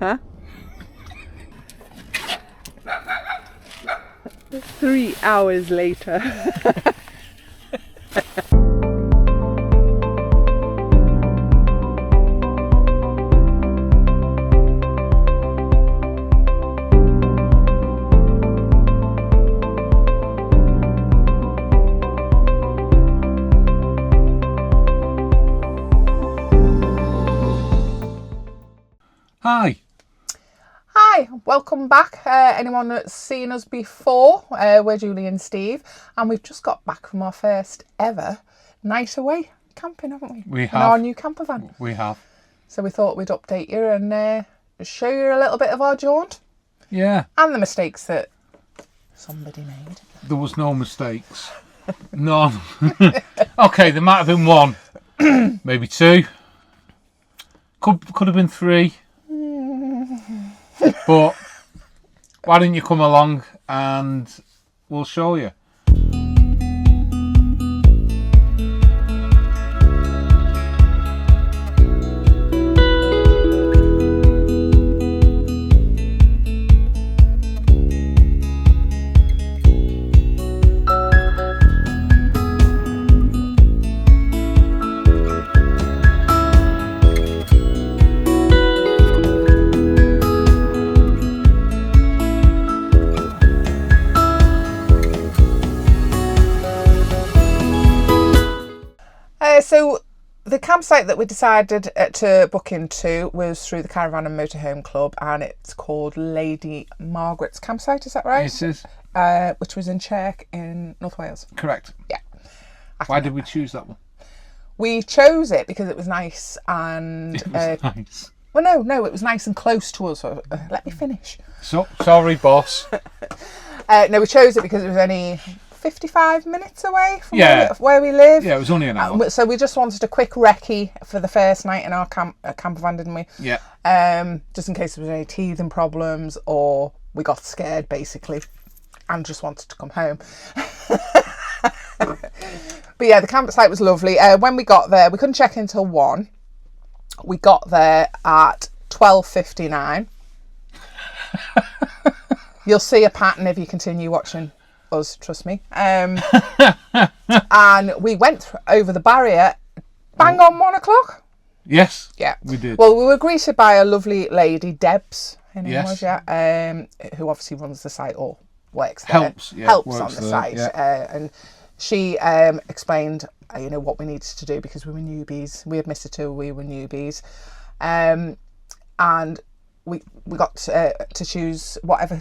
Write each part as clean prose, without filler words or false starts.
Huh? 3 hours later. Hi. Hi, welcome back. Anyone that's seen us before, we're Julie and Steve, and we've just got back from our first ever night away camping, haven't we? We have. In our new camper van. We have. So we thought we'd update you and show you a little bit of our jaunt. Yeah. And the mistakes that somebody made. There was no mistakes. None. Okay, there might have been one. Maybe two. Could have been three. But why don't you come along and we'll show you. So the campsite that we decided to book into was through the Caravan and Motorhome Club, and it's called Lady Margarets Campsite, is that right? It is. Which was in Chirk in North Wales. Correct. Yeah. Why did we choose that one? We chose it because it was nice and... It was nice. Well, no, it was nice and close to us. So, let me finish. So, sorry, boss. No, we chose it because it was only 55 minutes away from where we live. Yeah, it was only an hour. So we just wanted a quick recce for the first night in our campervan, didn't we? Yeah. Just in case there was any teething problems or we got scared, basically, and just wanted to come home. But yeah, the campsite was lovely. When we got there, we couldn't check in till 1. We got there at 12:59. You'll see a pattern if you continue watching us, trust me. And we went over the barrier bang on 1 o'clock. Yes. Yeah, we did. Well, we were greeted by a lovely lady, Debs, her name was, Yes. who obviously runs the site or works there. Helps On the there, site. yeah. And she explained, what we needed to do because we were newbies. We admitted to we were newbies. And we got to choose whatever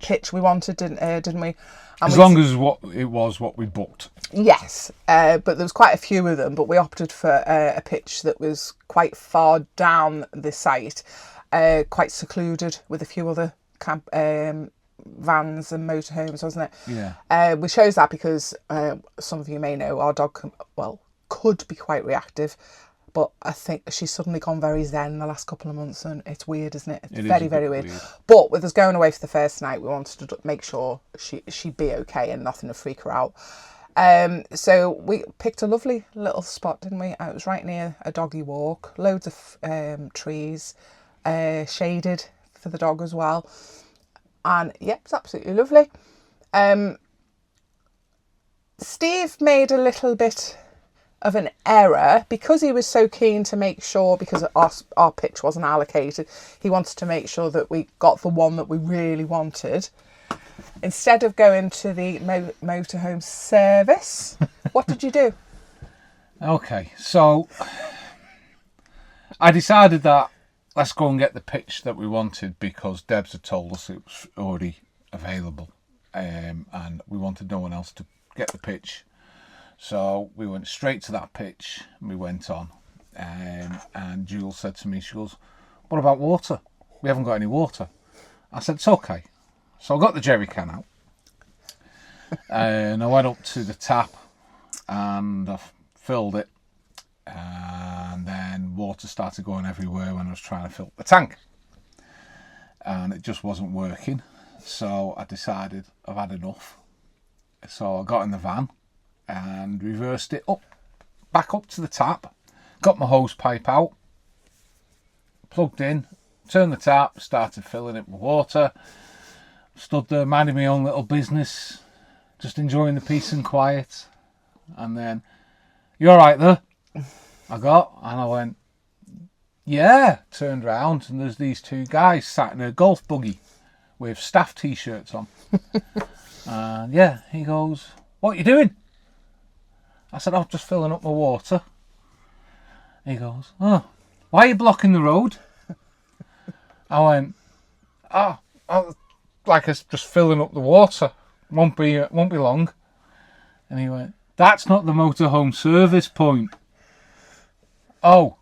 pitch we wanted, didn't we? And as long as it was what we booked. Yes, but there was quite a few of them, but we opted for a pitch that was quite far down the site, quite secluded with a few other vans and motorhomes, wasn't it? Yeah. We chose that because some of you may know our dog could be quite reactive. But I think she's suddenly gone very zen the last couple of months, and it's weird, isn't it? It's very, very weird. But with us going away for the first night, we wanted to make sure she'd be okay and nothing to freak her out. So we picked a lovely little spot, didn't we? It was right near a doggy walk, loads of trees, shaded for the dog as well. And yeah, it's absolutely lovely. Steve made a little bit of an error because he was so keen to make sure, because our pitch wasn't allocated, he wanted to make sure that we got the one that we really wanted. Instead of going to the motorhome service, what did you do? Okay, so I decided that let's go and get the pitch that we wanted because Debs had told us it was already available, and we wanted no one else to get the pitch. So we went straight to that pitch and we went on. And Jules said to me, she goes, "What about water? We haven't got any water." I said, "It's okay." So I got the jerry can out and I went up to the tap and I filled it. And then water started going everywhere when I was trying to fill the tank. And it just wasn't working. So I decided I've had enough. So I got in the van and reversed it back up to the tap, got my hose pipe out, plugged in, turned the tap, started filling it with water, stood there minding my own little business, just enjoying the peace and quiet. And then, "You all right there?" I got, and I went, "Yeah." Turned round, and there's these two guys sat in a golf buggy with staff t-shirts on. And yeah, he goes, "What are you doing?" I said, "I'm just filling up my water." He goes, "Oh, why are you blocking the road?" I went, "Oh, like it's just filling up the water. Won't be long." And he went, "That's not the motorhome service point." "Oh,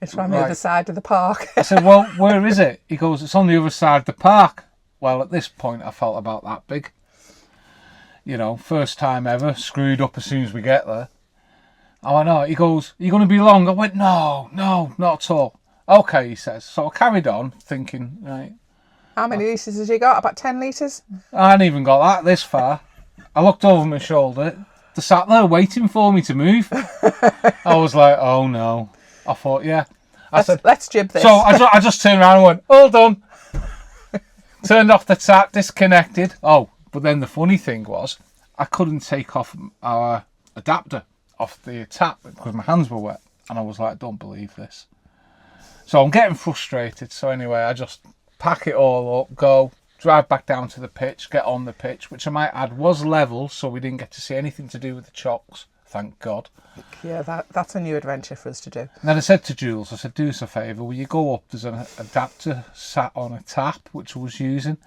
It's from the other side of the park. I said, "Well, where is it?" He goes, "It's on the other side of the park." Well, at this point, I felt about that big. You know, first time ever, screwed up as soon as we get there. I went, "Oh," he goes, "Are you going to be long?" I went, No, not at all." "Okay," he says. So I carried on thinking, right. How many litres has you got? About 10 litres? I hadn't even got that this far. I looked over my shoulder. They sat there waiting for me to move. I was like, oh no. I thought, yeah. Let's jib this. So I just turned around and went, "All done." Turned off the tap, disconnected. Oh, but then the funny thing was, I couldn't take off our adapter off the tap because my hands were wet. And I was like, "Don't believe this." So I'm getting frustrated. So anyway, I just pack it all up, go, drive back down to the pitch, get on the pitch, which I might add was level, so we didn't get to see anything to do with the chocks, thank God. Yeah, that's a new adventure for us to do. And then I said to Jules, I said, "Do us a favour, will you go up, there's an adapter sat on a tap, which I was using.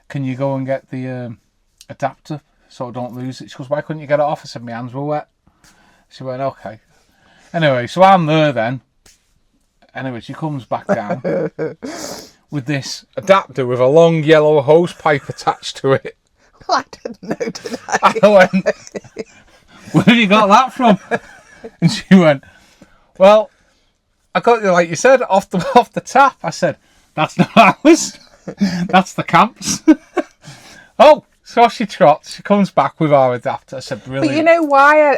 Can you go and get the adapter so I don't lose it?" She goes, "Why couldn't you get it off?" I said, "My hands were wet." She went, "Okay." Anyway, so I'm there then. Anyway, she comes back down with this adapter with a long yellow hose pipe attached to it. Well, I didn't know, did I? I went, "Where have you got that from?" And she went, "Well, I got it, like you said, off the tap." I said, "That's not ours. That's the camp's." Oh, so she trots. She comes back with our adapter. I said, "Brilliant." But you know why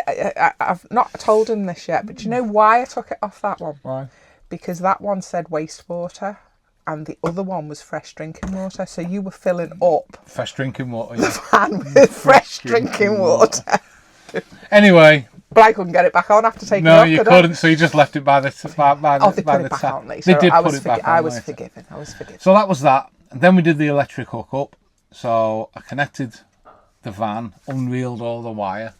I've not told him this yet, but you know why I took it off that one? Why? Because that one said wastewater and the other one was fresh drinking water. So you were filling up Fresh drinking water. the Yeah. van with fresh drinking water. Anyway. But I couldn't get it back on after taking it No, off. you couldn't. So you just left it by the They put it back tap. on later. They did I put was it back on I was later. forgiven. I was forgiven. So that was that. And then we did the electric hookup. So I connected the van, unreeled all the wire.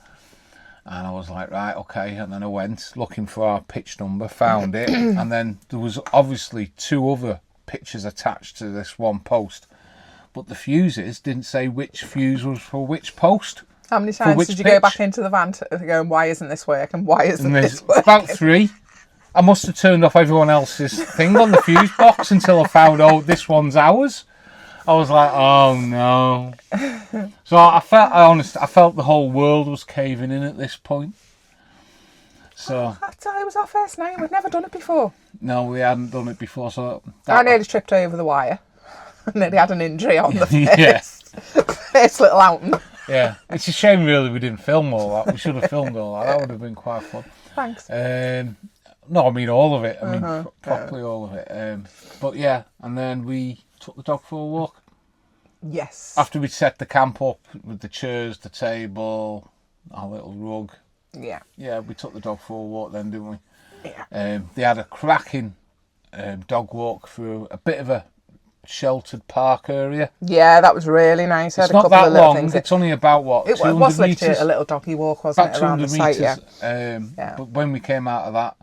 And I was like, right, okay. And then I went looking for our pitch number, found it. And then there was obviously two other pitches attached to this one post. But the fuses didn't say which fuse was for which post. How many times did you go back into the van to go, "Why isn't this working? Why isn't this working?" About 3. I must have turned off everyone else's thing on the fuse box until I found, oh, this one's ours. I was like, oh no. So I felt the whole world was caving in at this point. So It was our first night. We'd never done it before. no, we hadn't done it before. So I nearly tripped over the wire. I nearly had an injury on the Yeah. first little outing. Yeah, it's a shame really we didn't film all that. We should have filmed all that. That would have been quite fun. Thanks. No, I mean all of it. I mean properly all of it. But yeah, and then we took the dog for a walk. Yes. After we'd set the camp up with the chairs, the table, our little rug. Yeah. Yeah, we took the dog for a walk then, didn't we? Yeah. They had a cracking dog walk through a bit of a sheltered park area. Yeah, that was really nice. I It's had a not couple that of little long. things. It's only about what, It 200 was like metres? a little doggy walk, wasn't About it, around the 200 site? Yeah. metres. Yeah. But when we came out of that,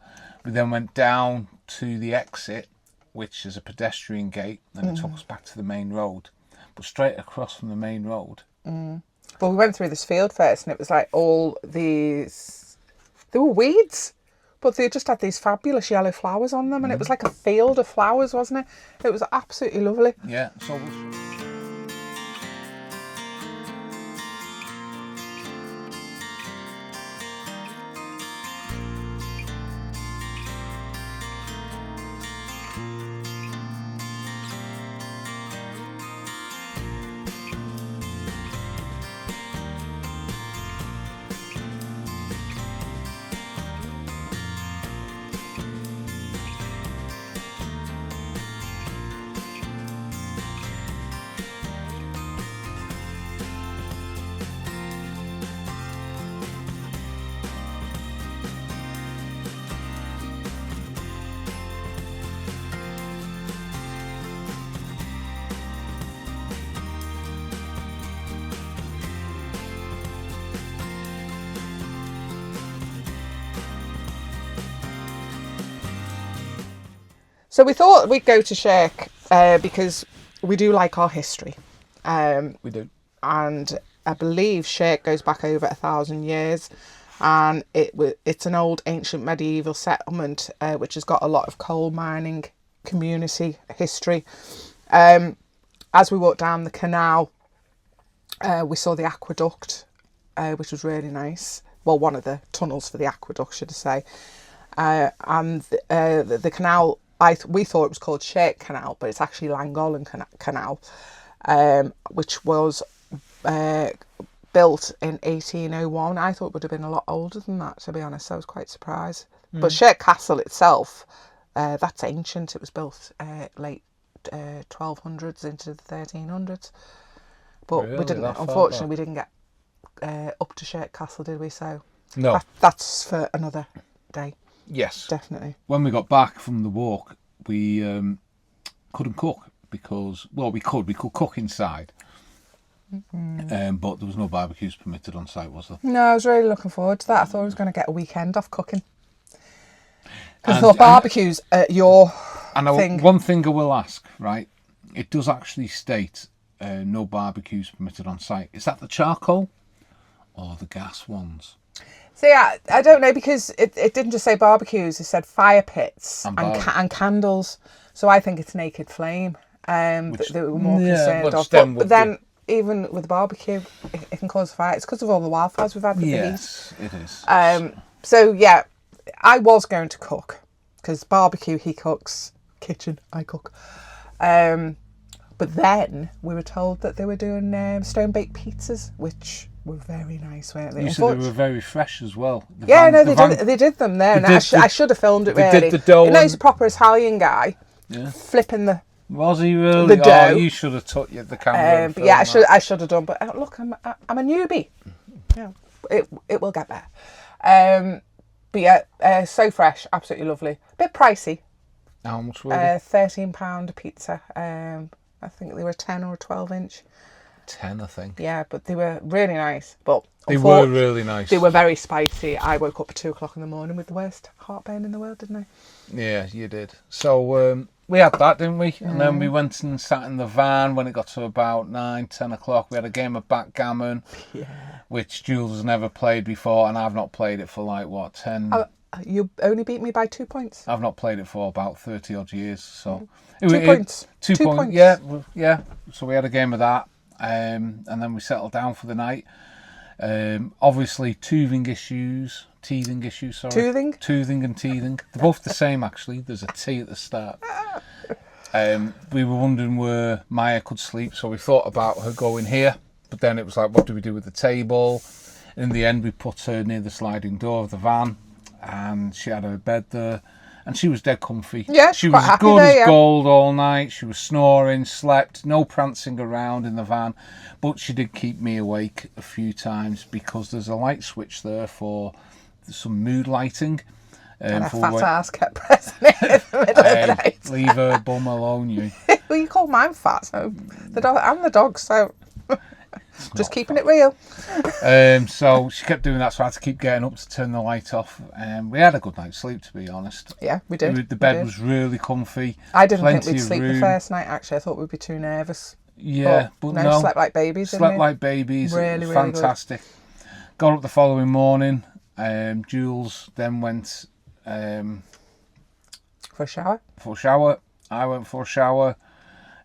we then went down to the exit, which is a pedestrian gate, and it took us back to the main road. But straight across from the main road. Well, we went through this field first, and it was like all these. There were weeds, but they just had these fabulous yellow flowers on them, and it was like a field of flowers, wasn't it? It was absolutely lovely. Yeah, so So we thought we'd go to Chirk because we do like our history. We do. And I believe Chirk goes back over 1,000 years. And it's an old ancient medieval settlement which has got a lot of coal mining community history. As we walked down the canal, we saw the aqueduct, which was really nice. Well, one of the tunnels for the aqueduct, should I say. And the canal, we thought it was called Chirk Canal, but it's actually Llangollen Canal, which was built in 1801. I thought it would have been a lot older than that, to be honest. I was quite surprised. But Chirk Castle itself, that's ancient. It was built late 1200s into the 1300s. But Really? we didn't. Unfortunately, we didn't get up to Chirk Castle, did we? So no, that's for another day. Yes, definitely. When we got back from the walk, we couldn't cook because, well, we could cook inside. But there was no barbecues permitted on site, was there? No, I was really looking forward to that. I thought I was going to get a weekend off cooking. Because I thought barbecues are your thing. One thing I will ask, right? It does actually state no barbecues permitted on site. Is that the charcoal or the gas ones? See, I don't know, because it didn't just say barbecues. It said fire pits and candles. So I think it's naked flame that we were more concerned of. But then, even with the barbecue, it can cause fire. It's because of all the wildfires we've had with the heat. Yes, it is. So, yeah, I was going to cook, because barbecue, he cooks, kitchen, I cook. But then we were told that they were doing stone-baked pizzas, which were very nice, weren't they? You said they were very fresh as well. They did them there. And I should have filmed it, really. They did the dough. He's a proper Italian guy, flipping the... Was he really? The dough. Oh, you should have took the camera. But yeah, I should have done. But look, I'm a newbie. Yeah, it will get better. But yeah, so fresh, absolutely lovely. Bit pricey. How much were they? £13 a pizza. I think they were 10 or 12 inch. 10, I think. Yeah, but they were really nice. But they were really nice. They were very spicy. I woke up at 2 o'clock in the morning with the worst heartburn in the world, didn't I? Yeah, you did. So we had that, didn't we? And then we went and sat in the van when it got to about 9, 10 o'clock. We had a game of backgammon, which Jules has never played before, and I've not played it for like, what, 10... You only beat me by 2 points. I've not played it for about 30 odd years, so... 2 points. 2 points. Yeah. So we had a game of that, and then we settled down for the night. Obviously, teething issues. Toothing? Toothing and teething. They're both the same, actually. There's a T at the start. We were wondering where Maya could sleep, so we thought about her going here. But then it was like, what do we do with the table? In the end, we put her near the sliding door of the van, and she had her bed there. And she was dead comfy. Yeah, she was as good as gold all night. She was snoring, slept, no prancing around in the van. But she did keep me awake a few times because there's a light switch there for some mood lighting. And a fat ass kept pressing it in the middle of the night. Leave her bum alone, you. Well, you call mine fat, so the dog and the dog, so just keeping it real. So she kept doing that, so I had to keep getting up to turn the light off. We had a good night's sleep, to be honest. Yeah, we did. The bed was really comfy. I didn't think we'd sleep the first night, actually. I thought we'd be too nervous. Yeah, but no. Slept like babies, Slept like babies. Really, really fantastic. Good. Got up the following morning. Jules then went... for a shower? For a shower. I went for a shower.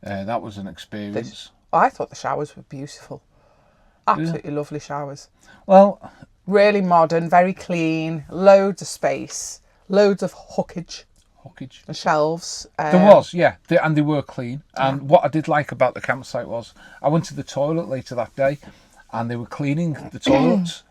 That was an experience. I thought the showers were beautiful. Absolutely lovely showers. Well... Really modern, very clean, loads of space, loads of hookage. And shelves. There was, yeah. And they were clean. And what I did like about the campsite was I went to the toilet later that day and they were cleaning the toilets.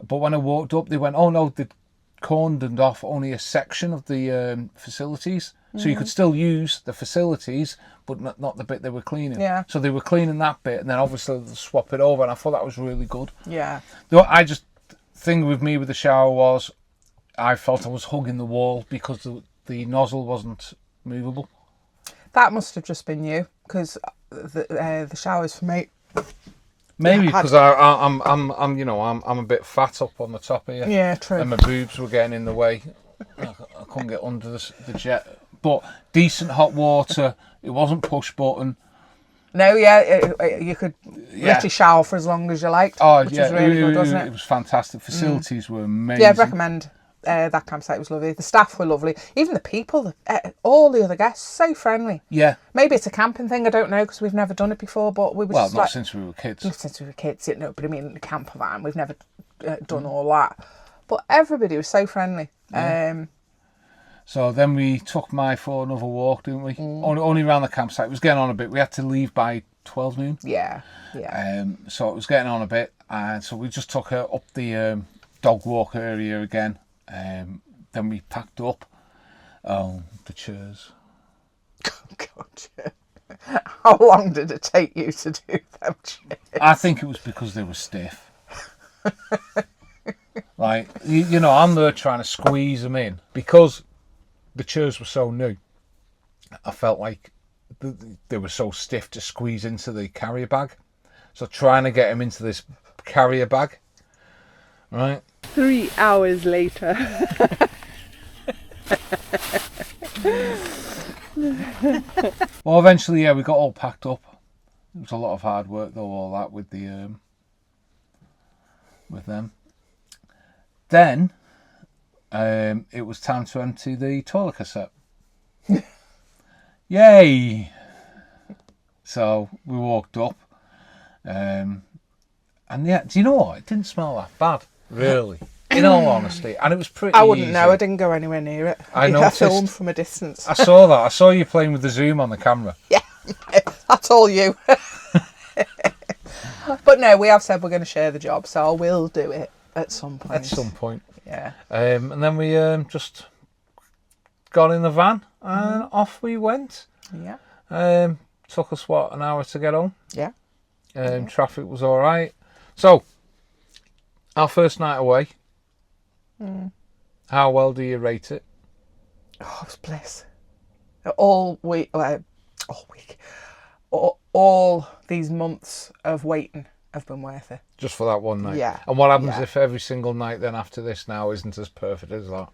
But when I walked up, they went, oh no, they'd cordoned off only a section of the facilities. So you could still use the facilities, but not the bit they were cleaning. Yeah. So they were cleaning that bit, and then obviously they'll swap it over, and I thought that was really good. Yeah. The thing with me with the shower was I felt I was hugging the wall because the nozzle wasn't movable. That must have just been you, because the showers for me. Maybe because I'm a bit fat up on the top here. Yeah, true. And my boobs were getting in the way. I couldn't get under the jet but decent hot water. It wasn't push button. No, you could literally shower for as long as you liked, which was really good, wasn't it? It was fantastic. Facilities were amazing. Yeah, I'd recommend. That campsite was lovely. The staff were lovely. Even the people, all the other guests, so friendly. Yeah. Maybe it's a camping thing, I don't know, because we've never done it before, but we were just not since we were kids. Not since we were kids, but I mean, the campervan, we've never done all that. But everybody was so friendly. Yeah. So then we took Mai for another walk, didn't we? Only around the campsite. It was getting on a bit. We had to leave by 12 noon. Yeah. So it was getting on a bit. And so we just took her up the dog walk area again. Then we packed up. Oh, the chairs. Oh, God. How long did it take you to do them chairs? I think it was because they were stiff. Like, you know, I'm there trying to squeeze them in. Because the chairs were so new, I felt like they were so stiff to squeeze into the carrier bag. So trying to get them into this carrier bag, right? 3 hours later. Well, eventually, we got all packed up. It was a lot of hard work, though, all that with the with them. Then it was time to empty the toilet cassette. Yay! So we walked up, and yeah, do you know what? It didn't smell that bad, really. In all honesty, and it was pretty. I wouldn't easy. know. I didn't go anywhere near it. I noticed. I filmed from a distance. I saw that. I saw you playing with the zoom on the camera. Yeah, that's all you. But no, we have said we're going to share the job, so I will do it at some point. At some point. Yeah. And then we just got in the van and off we went. Yeah. Took us, an hour to get home. Yeah. Traffic was all right. So, our first night away. How well do you rate it? Oh, it was bliss. All these months of waiting have been worth it. Just for that one night? Yeah. And what happens if every single night then after this now isn't as perfect as that?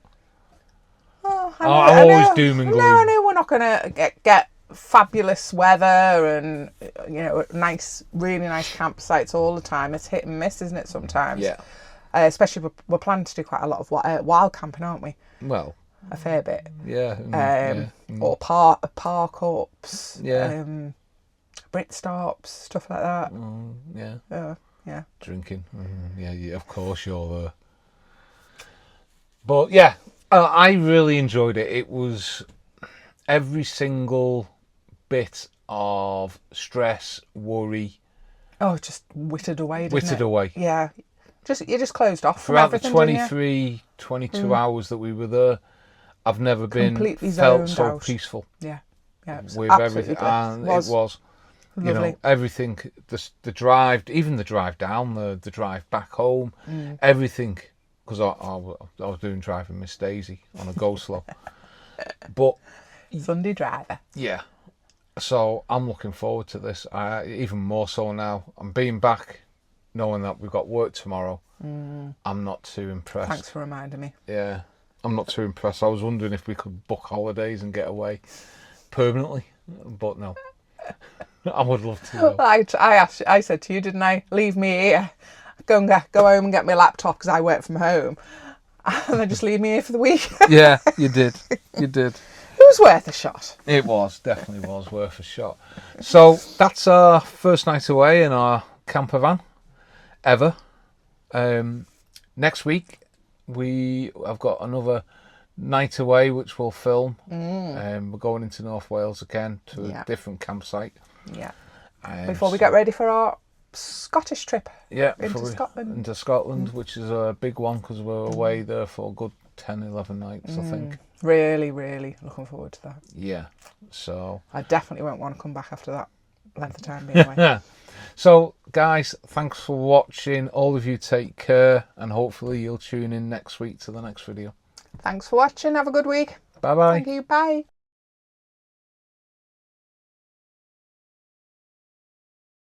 I'm always doom and gloom. No, I know we're not going to get fabulous weather and, you know, really nice campsites all the time. It's hit and miss, isn't it, sometimes? Yeah. Especially we're planning to do quite a lot of wild camping, aren't we? Well. A fair bit. Yeah. Or park ups. Yeah. Brit stops, stuff like that. Yeah. Yeah. Drinking. Yeah, of course you're there. But yeah, I really enjoyed it. It was every single bit of stress, worry. Oh, just whittled away, away. Yeah. You just closed off throughout from everything, the 23, 22 hours that we were there. I've never completely felt so out. Peaceful. Yeah. With everything, and it was lovely. You know, everything. The drive, even the drive down, the drive back home, everything. Because I was doing driving Miss Daisy on a go slow, but Sunday driver. Yeah. So I'm looking forward to this. Even more so now. I'm being back, knowing that we've got work tomorrow. I'm not too impressed. Thanks for reminding me. Yeah, I'm not too impressed. I was wondering if we could book holidays and get away permanently, but no. I would love to. Though. I said to you, didn't I? Leave me here. Go home and get my laptop because I work from home, and then just leave me here for the week. Yeah, you did. You did. It was worth a shot. It was, definitely was worth a shot. So that's our first night away in our camper van ever. Next week I've got another night away which we'll film. We're going into North Wales again to a different campsite. Yeah. Before we get ready for our Scottish trip. Yeah. Into Scotland. Into Scotland, which is a big one because we're away there for a good 10, 11 nights, I think. Really, really looking forward to that. Yeah. So I definitely won't want to come back after that length of time being away. So, guys, thanks for watching. All of you take care, and hopefully you'll tune in next week to the next video. Thanks for watching. Have a good week. Bye-bye. Thank you. Bye.